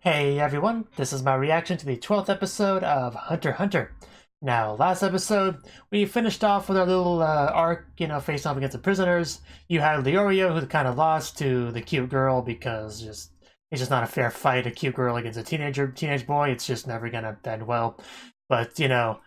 Hey everyone, this is my reaction to the 12th episode of Hunter x Hunter. Now, last episode, we finished off with our little arc, facing off against the prisoners. You had Leorio, who kind of lost to the cute girl because it's just not a fair fight, a cute girl against a teenage boy. It's just never gonna end well. But,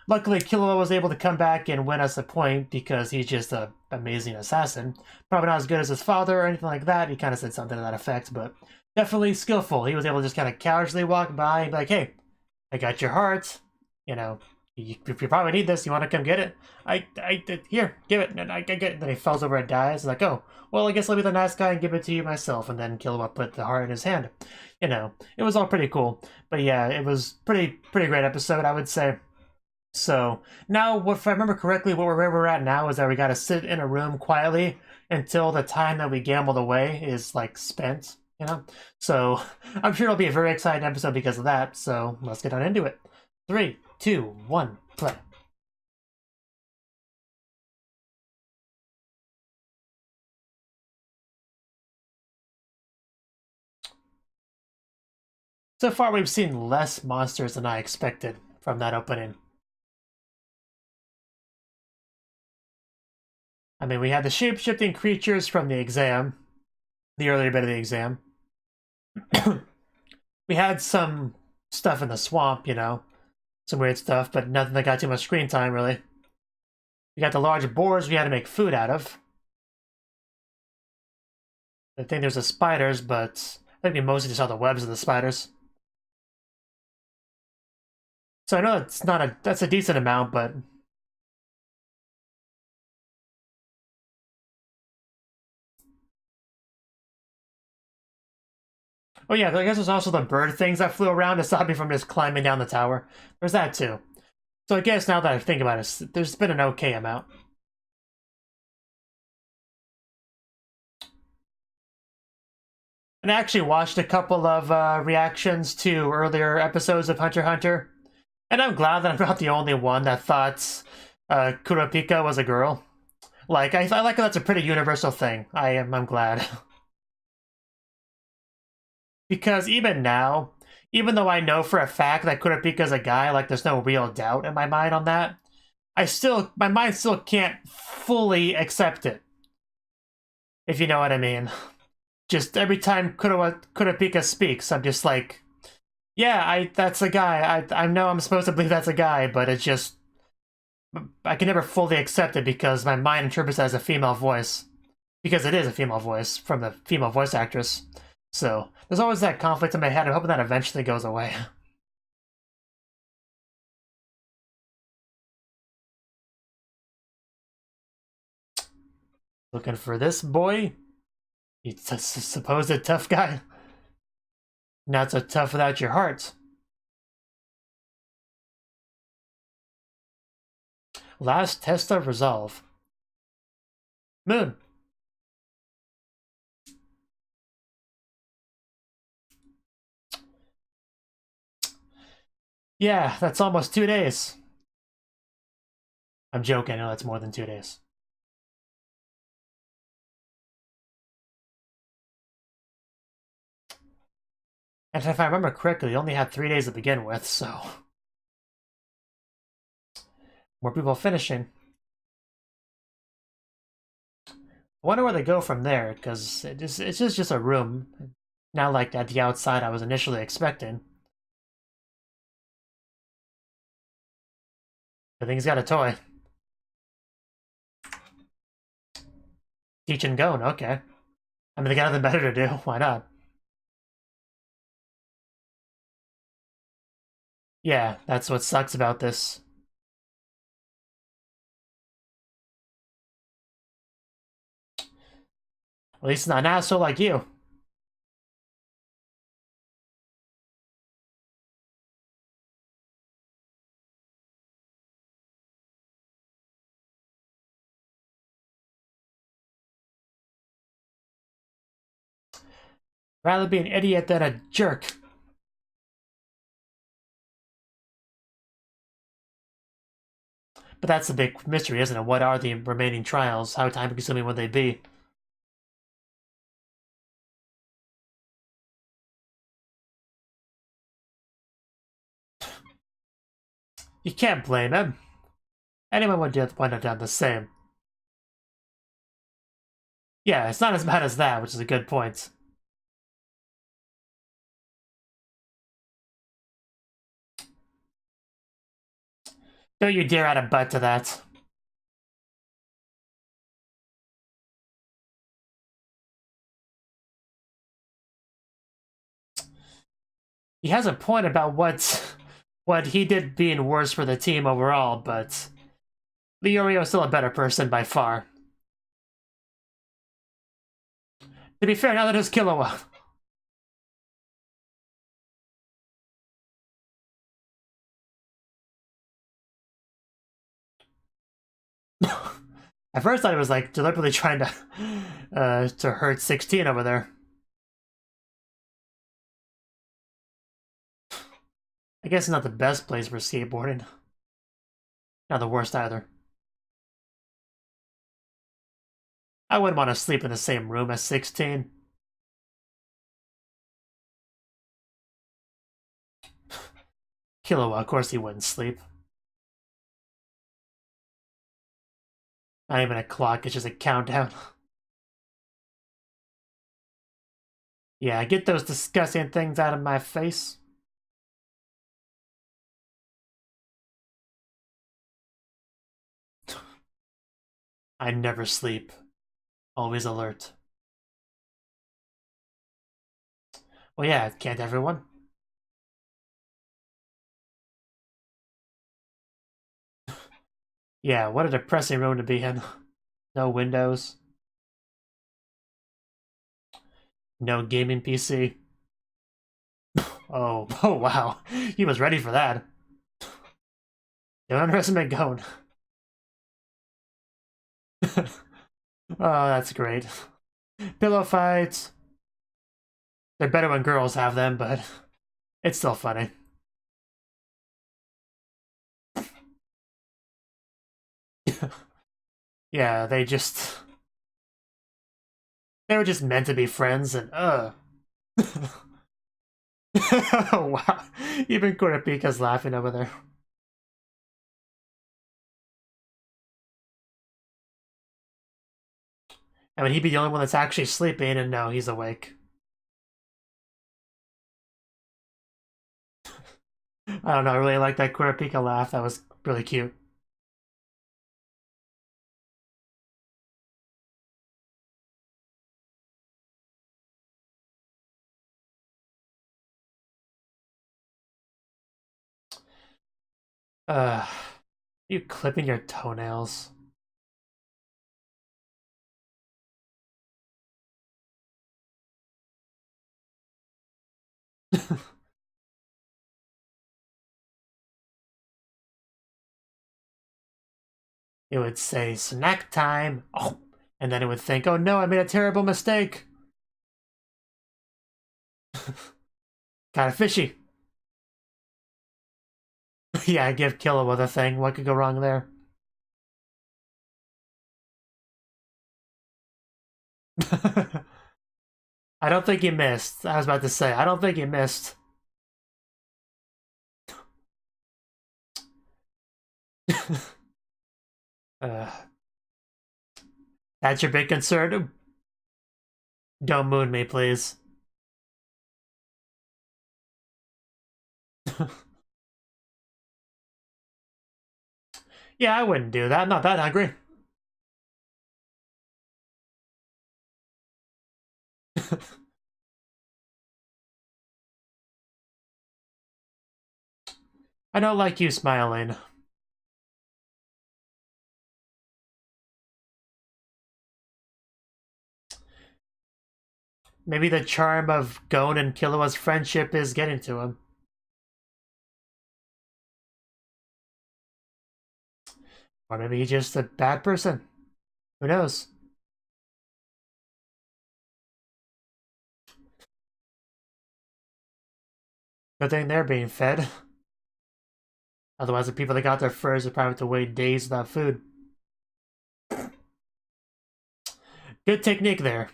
luckily Killua was able to come back and win us a point because he's just an amazing assassin. Probably not as good as his father or anything like that. He kind of said something to that effect, but definitely skillful. He was able to just kind of casually walk by and be like, hey, I got your heart. You probably need this. You want to come get it? Here, give it. And I get it. Then he falls over and dies. Like, oh, well, I guess I'll be the nice guy and give it to you myself. And then Killua put the heart in his hand. It was all pretty cool. But yeah, it was pretty great episode, I would say. So now, if I remember correctly, where we're at now is that we got to sit in a room quietly until the time that we gambled away is like spent. So I'm sure it'll be a very exciting episode because of that. So let's get on into it. 3, 2, 1, play. So far, we've seen less monsters than I expected from that opening. I mean, we had the shape-shifting creatures from the exam, the earlier bit of the exam. We had some stuff in the swamp, some weird stuff, but nothing that got too much screen time, really. We got the large boars we had to make food out of. I think there's the spiders, but I think we mostly just saw the webs of the spiders. So I know that's a decent amount, but oh yeah, I guess there's also the bird things that flew around to stop me from just climbing down the tower. There's that too. So I guess now that I think about it, there's been an okay amount. And I actually watched a couple of reactions to earlier episodes of Hunter x Hunter. And I'm glad that I'm not the only one that thought Kurapika was a girl. Like, I like that's a pretty universal thing. I'm glad. Because even now, even though I know for a fact that Kurapika's a guy, like there's no real doubt in my mind on that, my mind still can't fully accept it. If you know what I mean. Just every time Kurapika speaks, I'm just like, yeah, that's a guy. I know I'm supposed to believe that's a guy, but it's just, I can never fully accept it because my mind interprets it as a female voice. Because it is a female voice from the female voice actress. So there's always that conflict in my head. I'm hoping that eventually goes away. Looking for this boy? He's a supposed tough guy. Not so tough without your heart. Last test of resolve. Moon. Yeah, that's almost 2 days. I'm joking, I know that's more than 2 days. And if I remember correctly, you only had 3 days to begin with, so... More people finishing. I wonder where they go from there, because it's just a room. Not like at the outside I was initially expecting. I think he's got a toy. Teach and Gon, okay. I mean, they got nothing better to do. Why not? Yeah, that's what sucks about this. At least not an asshole like you. Rather be an idiot than a jerk. But that's the big mystery, isn't it? What are the remaining trials? How time-consuming would they be? You can't blame him. Anyone would have done the same. Yeah, it's not as bad as that, which is a good point. Don't you dare add a butt to that. He has a point about what he did being worse for the team overall, but Leorio is still a better person by far. To be fair, now that it's Killua. At first, I thought it was like deliberately trying to hurt 16 over there. I guess it's not the best place for skateboarding. Not the worst either. I wouldn't want to sleep in the same room as 16. Killua, of course he wouldn't sleep. Not even a clock, it's just a countdown. Yeah, get those disgusting things out of my face. I never sleep. Always alert. Well, yeah, can't everyone? Yeah, what a depressing room to be in. No windows. No gaming PC. Oh, oh wow. He was ready for that. Don't underestimate Gon. Oh, that's great. Pillow fights. They're better when girls have them, but it's still funny. Yeah, they were just meant to be friends, and oh wow. Even Kurapika's laughing over there. I mean, he'd be the only one that's actually sleeping, and no, he's awake. I don't know, I really like that Kurapika laugh. That was really cute. You clipping your toenails? It would say snack time. Oh, and then it would think, oh no, I made a terrible mistake. Kinda fishy. Yeah, give Killua the thing. What could go wrong there? I don't think he missed. I was about to say, I don't think he missed. That's your big concern? Don't moon me, please. Yeah, I wouldn't do that. I'm not that hungry. I don't like you smiling. Maybe the charm of Gon and Killua's friendship is getting to him. Or maybe he's just a bad person. Who knows? Good thing they're being fed. Otherwise, the people that got their furs would probably have to wait days without food. Good technique there.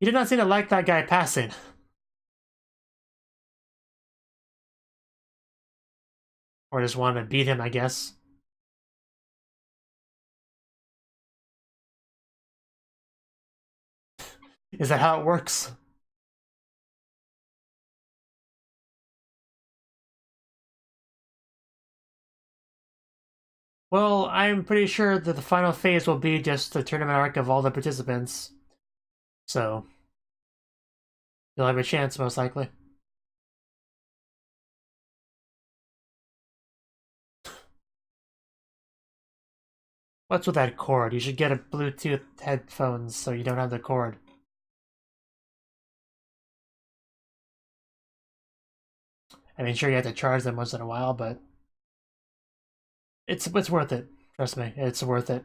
He did not seem to like that guy passing. Or just wanted to beat him, I guess. Is that how it works? Well, I'm pretty sure that the final phase will be just the tournament arc of all the participants. So, you'll have a chance, most likely. What's with that cord? You should get a Bluetooth headphones so you don't have the cord. I mean, sure, you have to charge them once in a while, but it's worth it. Trust me, it's worth it.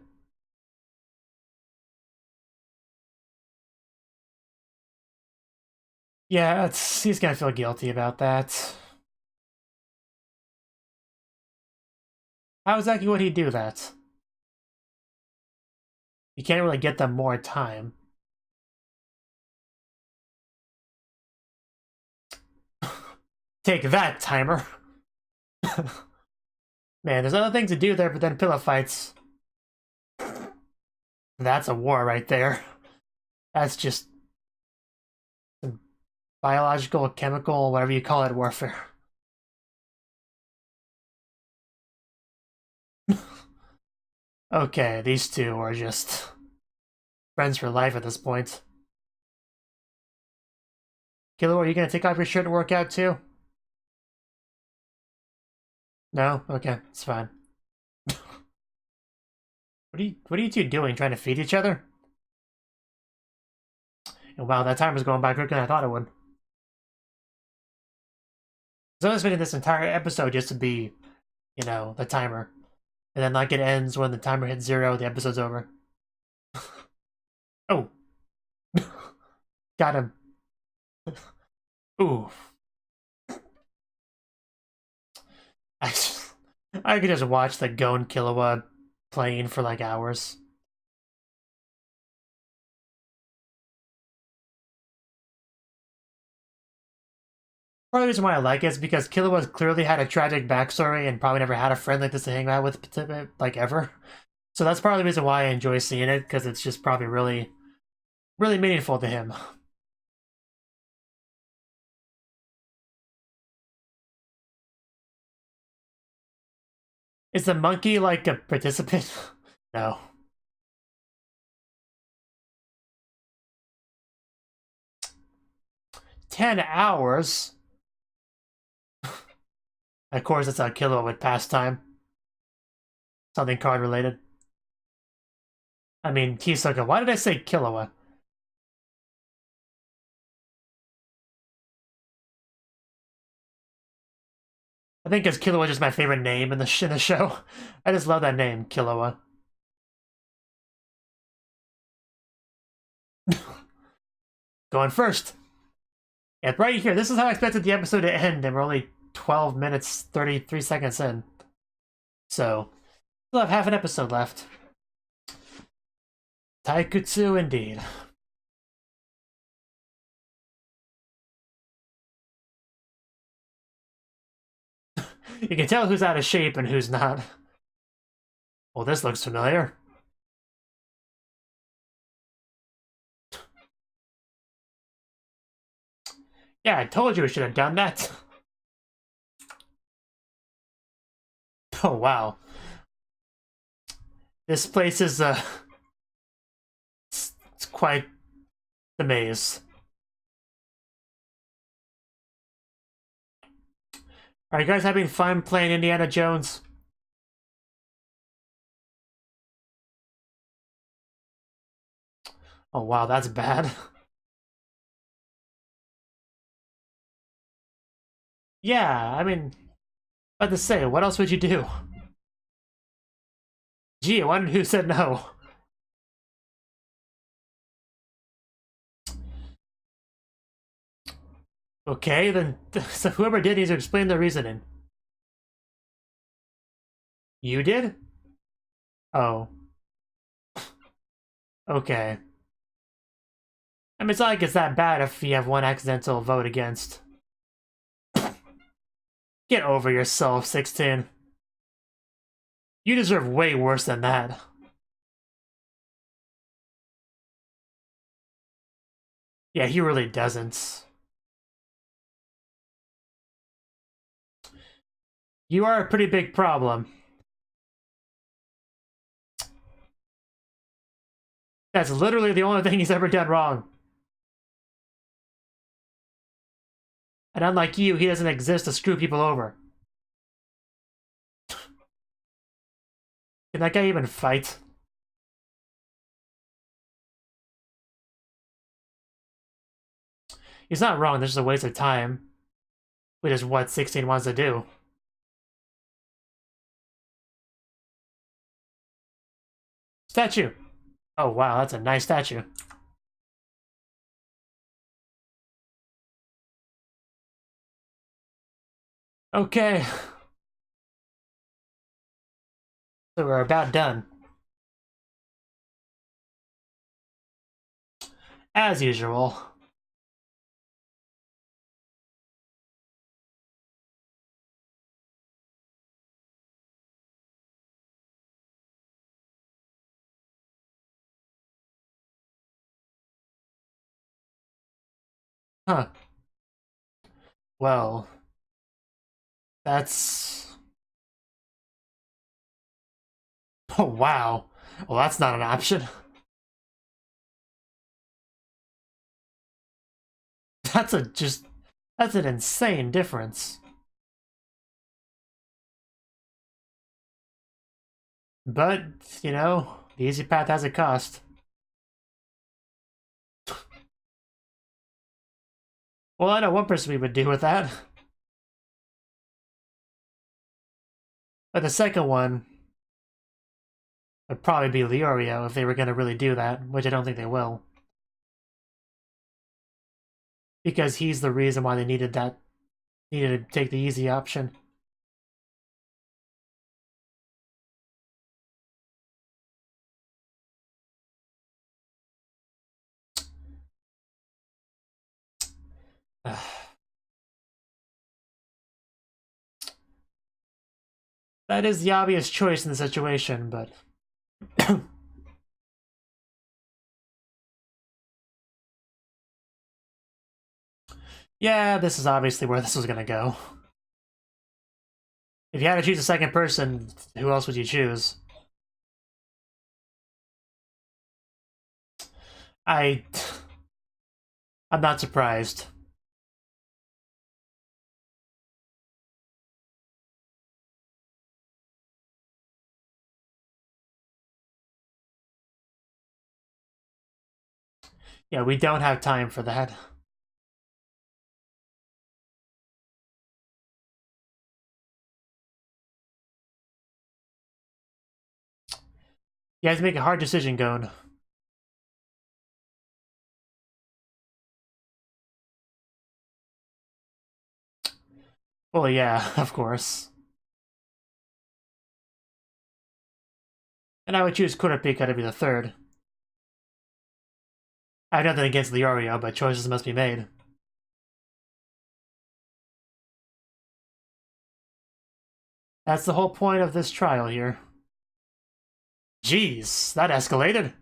Yeah, he's gonna feel guilty about that. How exactly would he do that? You can't really get them more time. Take that, timer. Man, there's other things to do there, but then pillow fights. That's a war right there. That's just biological, chemical, whatever you call it, warfare. Okay, these two are just friends for life at this point. Killer, are you gonna take off your shirt and work out too? No? Okay, it's fine. What are you two doing? Trying to feed each other? And wow, that timer's going by quicker than I thought it would. So I was spending this entire episode just to be, you know, the timer. And then like it ends when the timer hits 0, the episode's over. Oh. Got him. Ooh. I could just watch the Gon Killua playing for like hours. Part of the reason why I like it is because Killua clearly had a tragic backstory and probably never had a friend like this to hang out with, like, ever. So that's part of the reason why I enjoy seeing it, because it's just probably really, really meaningful to him. Is the monkey like a participant? No. $10? Of course, it's a Killua with pastime. Something card related. I mean, Hisoka. Why did I say Killua? I think because Killua is just my favorite name in the show. I just love that name, Killua. Going first. And right here, this is how I expected the episode to end, and we're only 12 minutes, 33 seconds in. So, we'll have half an episode left. Taikutsu indeed. You can tell who's out of shape and who's not. Well, this looks familiar. Yeah, I told you we should have done that. Oh, wow. This place is, it's quite the maze. Are you guys having fun playing Indiana Jones? Oh, wow, that's bad. Yeah, I mean, about to say, what else would you do? Gee, I wondered who said no. Okay, then so whoever did needs to explain their reasoning. You did? Oh. Okay. I mean, it's not like it's that bad if you have one accidental vote against. Get over yourself, 16. You deserve way worse than that. Yeah, he really doesn't. You are a pretty big problem. That's literally the only thing he's ever done wrong. And unlike you, he doesn't exist to screw people over. Can that guy even fight? He's not wrong, this is a waste of time. Which is what 16 wants to do. Statue! Oh wow, that's a nice statue. Okay. So we're about done. As usual. Huh. Well, that's... Oh, wow. Well, that's not an option. That's an insane difference. But, you know, the easy path has a cost. Well, I know one person we would do with that. But the second one would probably be Leorio if they were going to really do that, which I don't think they will. Because he's the reason why they needed to take the easy option. That is the obvious choice in the situation, but... yeah, this is obviously where this was gonna go. If you had to choose a second person, who else would you choose? I'm not surprised. Yeah, we don't have time for that. You have to make a hard decision, Gon. Well, yeah, of course. And I would choose Kurapika to be the third. I have nothing against Leorio, but choices must be made. That's the whole point of this trial here. Jeez, that escalated.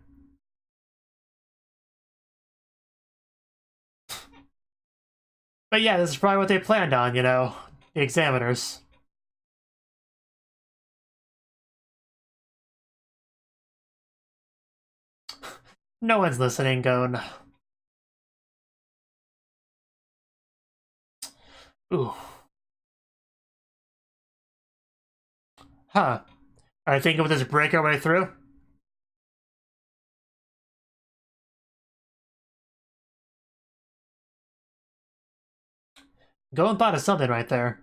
But yeah, this is probably what they planned on, you know, the examiners. No one's listening, Gon. Ooh. Huh. Are you thinking we'll just break our way through? Gon thought of something right there.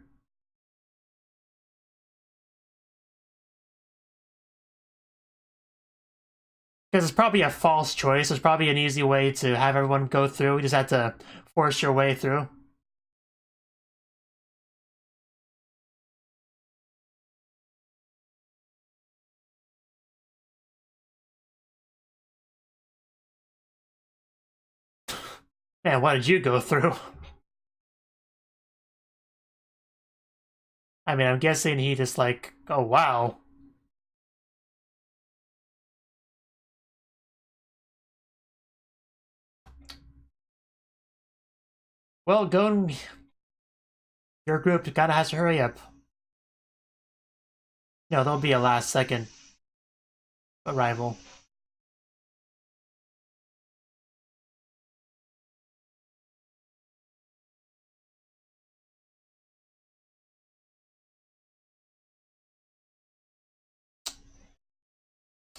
Because it's probably a false choice. There's probably an easy way to have everyone go through. You just have to force your way through. Man, what did you go through? I mean, I'm guessing he just like, oh wow. Well, Gon, your group kinda has to hurry up. No, there'll be a last second arrival.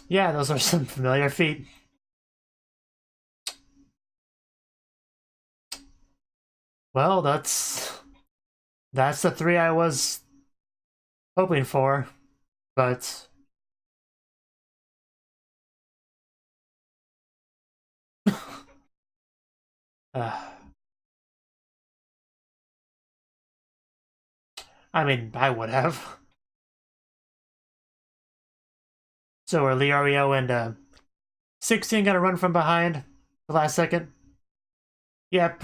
Yeah, those are some familiar feet. Well, that's the three I was hoping for, but I mean, I would have. So are Leorio and 16 gonna run from behind the last second? Yep.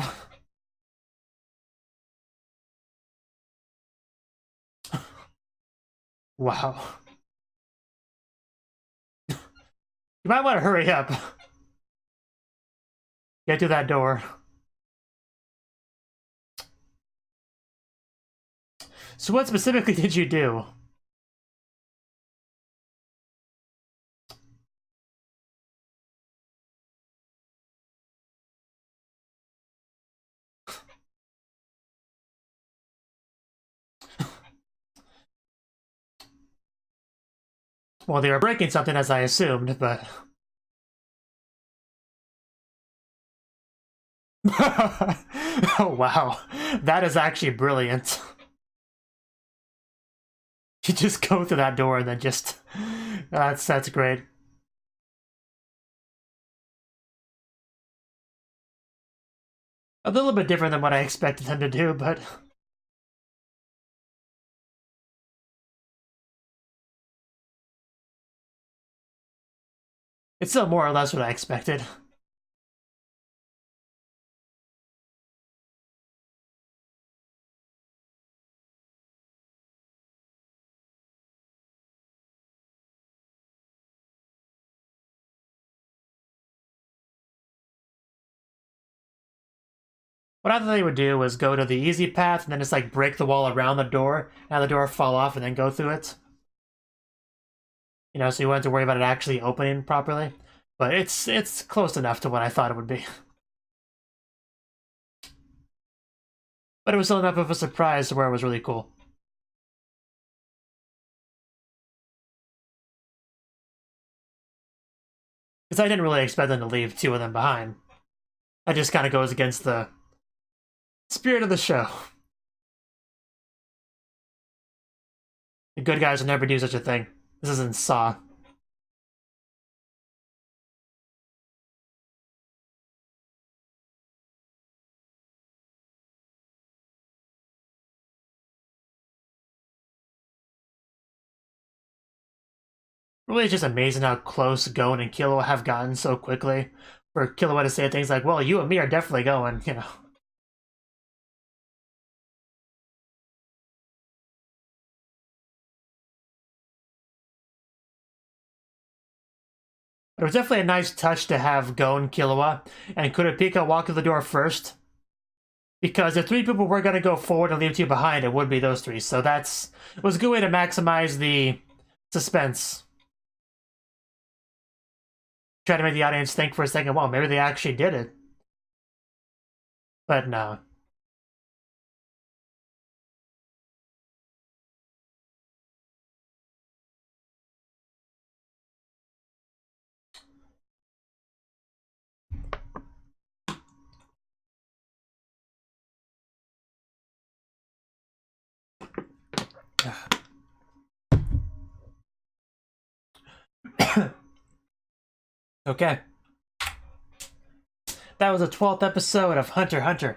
Wow. You might want to hurry up. Get to that door. So what specifically did you do? Well, they were breaking something, as I assumed, but... Oh, wow. That is actually brilliant. You just go through that door and then just... That's great. A little bit different than what I expected them to do, but... It's still more or less what I expected. What I thought they would do was go to the easy path and then just like break the wall around the door, and have the door fall off and then go through it. You know, so you wouldn't have to worry about it actually opening properly. But it's close enough to what I thought it would be. But it was still enough of a surprise to where it was really cool. Because I didn't really expect them to leave two of them behind. That just kind of goes against the spirit of the show. The good guys will never do such a thing. This isn't Saw. Really, it's just amazing how close Gon and Killua have gotten so quickly. For Killua to say things like, well, you and me are definitely going, you know. It was definitely a nice touch to have Gon, Killua, and Kurapika walk through the door first. Because if three people were going to go forward and leave two behind, it would be those three. So it was a good way to maximize the suspense. Try to make the audience think for a second, well, maybe they actually did it. But no. Okay. That was the 12th episode of Hunter x Hunter.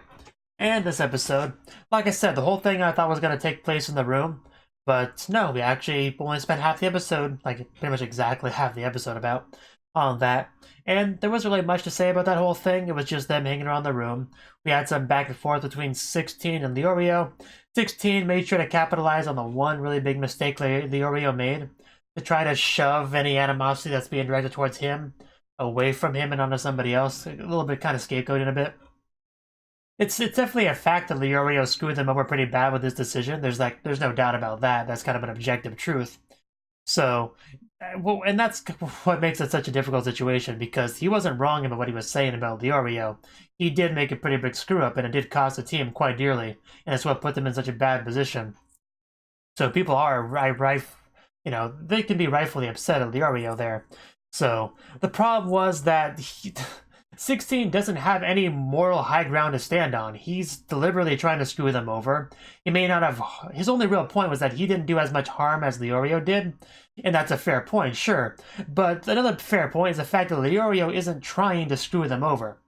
And this episode, like I said, the whole thing I thought was going to take place in the room. But no, we actually only spent half the episode, like pretty much exactly half the episode about, on that. And there wasn't really much to say about that whole thing. It was just them hanging around the room. We had some back and forth between 16 and Leorio. 16 made sure to capitalize on the one really big mistake Leorio made, to try to shove any animosity that's being directed towards him away from him and onto somebody else. A little bit kind of scapegoating a bit. It's definitely a fact that Leorio screwed them over pretty bad with this decision. There's no doubt about that. That's kind of an objective truth. So, well, and that's what makes it such a difficult situation, because he wasn't wrong about what he was saying about Leorio. He did make a pretty big screw up, and it did cost the team quite dearly, and it's what put them in such a bad position. So people are they can be rightfully upset at Leorio there. So the problem was that 16 doesn't have any moral high ground to stand on. He's deliberately trying to screw them over. He may not have... His only real point was that he didn't do as much harm as Leorio did, and that's a fair point, sure. But another fair point is the fact that Leorio isn't trying to screw them over.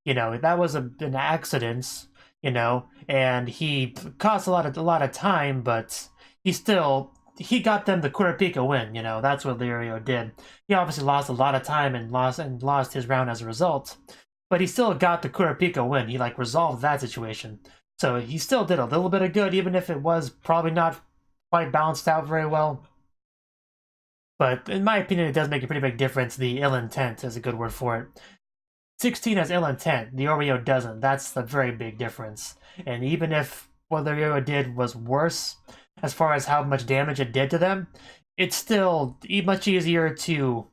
That was an accident, and he cost a lot of time, but he got them the Kurapika win, that's what Leorio did. He obviously lost a lot of time and lost his round as a result, but he still got the Kurapika win. He resolved that situation. So he still did a little bit of good, even if it was probably not quite balanced out very well. But in my opinion, it does make a pretty big difference. The ill intent is a good word for it. 16 has ill intent, Leorio doesn't. That's the very big difference. And even if what Leorio did was worse, as far as how much damage it did to them, it's still much easier to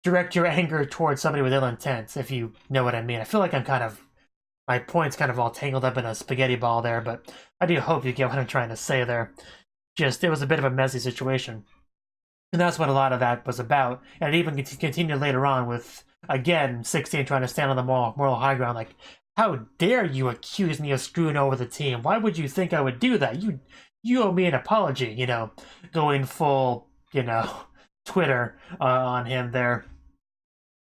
direct your anger towards somebody with ill intent, if you know what I mean. I feel like my point's kind of all tangled up in a spaghetti ball there, but I do hope you get what I'm trying to say there. It was a bit of a messy situation. And that's what a lot of that was about. And it even continued later on with, again, 16 trying to stand on the moral high ground, like, how dare you accuse me of screwing over the team? Why would you think I would do that? You owe me an apology, going full, Twitter on him there.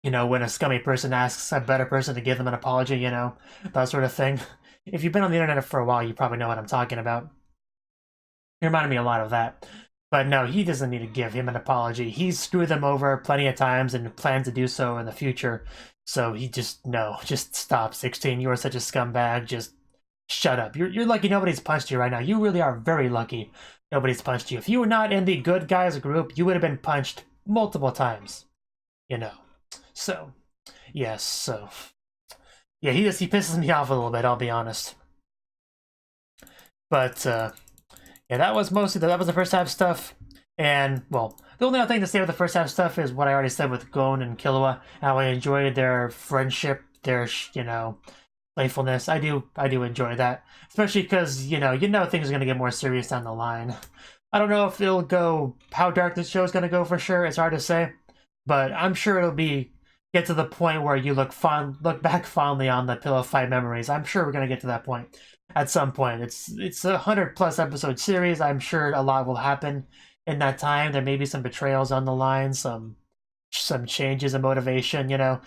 When a scummy person asks a better person to give them an apology, that sort of thing. If you've been on the internet for a while, you probably know what I'm talking about. It reminded me a lot of that. But no, he doesn't need to give him an apology. He's screwed them over plenty of times and plans to do so in the future. So he just stop, 16. You are such a scumbag. Just shut up. You're lucky nobody's punched you right now. You really are very lucky nobody's punched you. If you were not in the good guys group, you would have been punched multiple times. So, yes, so. Yeah, he pisses me off a little bit, I'll be honest. But, yeah, that was the first half stuff. And, well, the only other thing to say with the first half stuff is what I already said with Gon and Killua, how I enjoyed their friendship, their, playfulness. I do enjoy that, especially because things are gonna get more serious down the line. I don't know if it'll go how dark this show is gonna go for sure. It's hard to say, but I'm sure it'll get to the point where you look back fondly on the pillow fight memories. I'm sure we're gonna get to that point at some point. It's a 100+ episode series. I'm sure a lot will happen in that time. There may be some betrayals on the line, some changes in motivation, a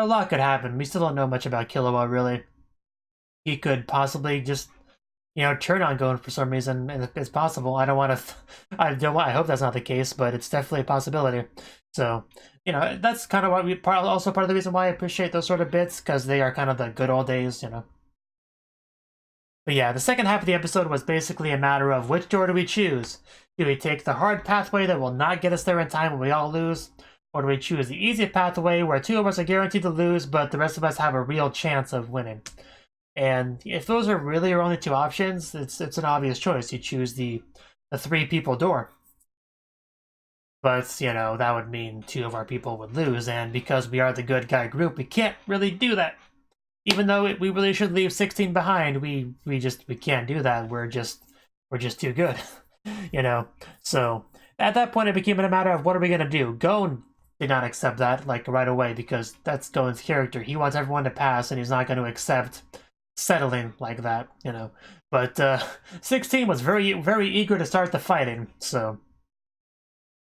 lot could happen. We still don't know much about Killua, really. He could possibly just, turn on Gon for some reason, and it's possible. I hope that's not the case, but it's definitely a possibility. So, that's kind of also part of the reason why I appreciate those sort of bits, because they are kind of the good old days, But yeah, the second half of the episode was basically a matter of which door do we choose? Do we take the hard pathway that will not get us there in time when we all lose? Or do we choose the easy pathway where 2 of us are guaranteed to lose, but the rest of us have a real chance of winning? And if those are really your only 2 options, it's an obvious choice. You choose the 3 people door. But, that would mean 2 of our people would lose, and because we are the good guy group, we can't really do that. Even though we really should leave 16 behind, we can't do that. We're just too good, So at that point, it became a matter of what are we gonna do? Gon did not accept that right away, because that's Gon's character. He wants everyone to pass, and he's not going to accept settling like that, But 16 was very, very eager to start the fighting, so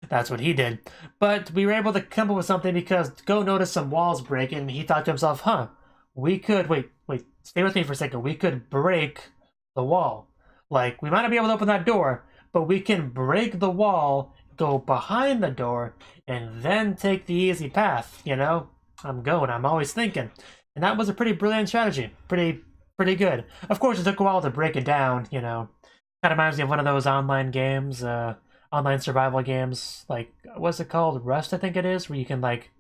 that's what he did. But we were able to come up with something because Gon noticed some walls breaking, and he thought to himself, we could, wait, stay with me for a second. We could break the wall. We might not be able to open that door, but we can break the wall, go behind the door and then take the easy path, you know? I'm always thinking. And that was a pretty brilliant strategy. Pretty good. Of course, it took a while to break it down, you know. Kind of reminds me of one of those online games, online survival games, like, what's it called? Rust, I think it is, where you can, like,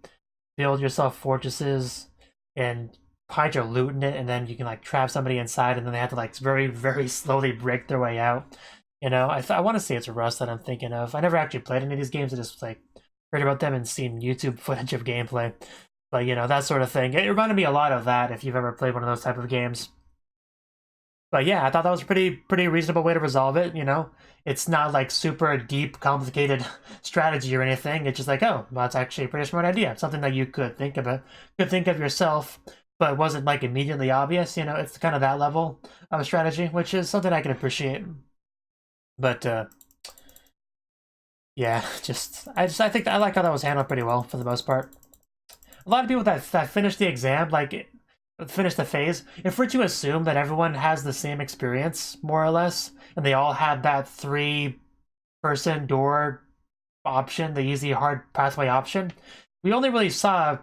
build yourself fortresses and hide your loot in it, and then you can, like, trap somebody inside, and then they have to, like, very, very slowly break their way out. You know, I want to say it's Rust that I'm thinking of. I never actually played any of these games. I just, like, heard about them and seen YouTube footage of gameplay. But, you know, that sort of thing. It reminded me a lot of that, if you've ever played one of those type of games. But yeah, I thought that was a pretty reasonable way to resolve it, you know? It's not like super deep, complicated strategy or anything. It's just like, oh, well, that's actually a pretty smart idea. Something that you could think of yourself, but wasn't like immediately obvious, you know? It's kind of that level of strategy, which is something I can appreciate. But yeah, I think I like how that was handled pretty well for the most part. A lot of people that finished the exam, like, finish the phase, if we're to assume that everyone has the same experience, more or less, and they all had that 3-person door option, the easy hard pathway option, we only really saw,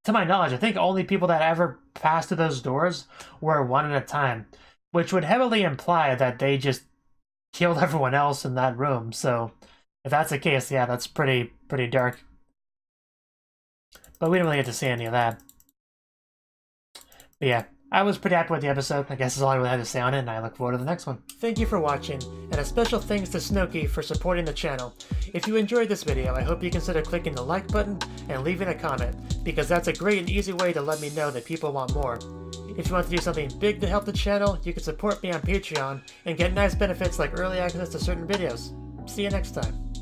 to my knowledge, I think only people that ever passed through those doors were one at a time, which would heavily imply that they just killed everyone else in that room. So if that's the case, yeah, that's pretty dark. But we didn't really get to see any of that. But yeah, I was pretty happy with the episode. I guess that's all I really had to say on it, and I look forward to the next one. Thank you for watching, and a special thanks to Cnouki for supporting the channel. If you enjoyed this video, I hope you consider clicking the like button and leaving a comment, because that's a great and easy way to let me know that people want more. If you want to do something big to help the channel, you can support me on Patreon and get nice benefits like early access to certain videos. See you next time.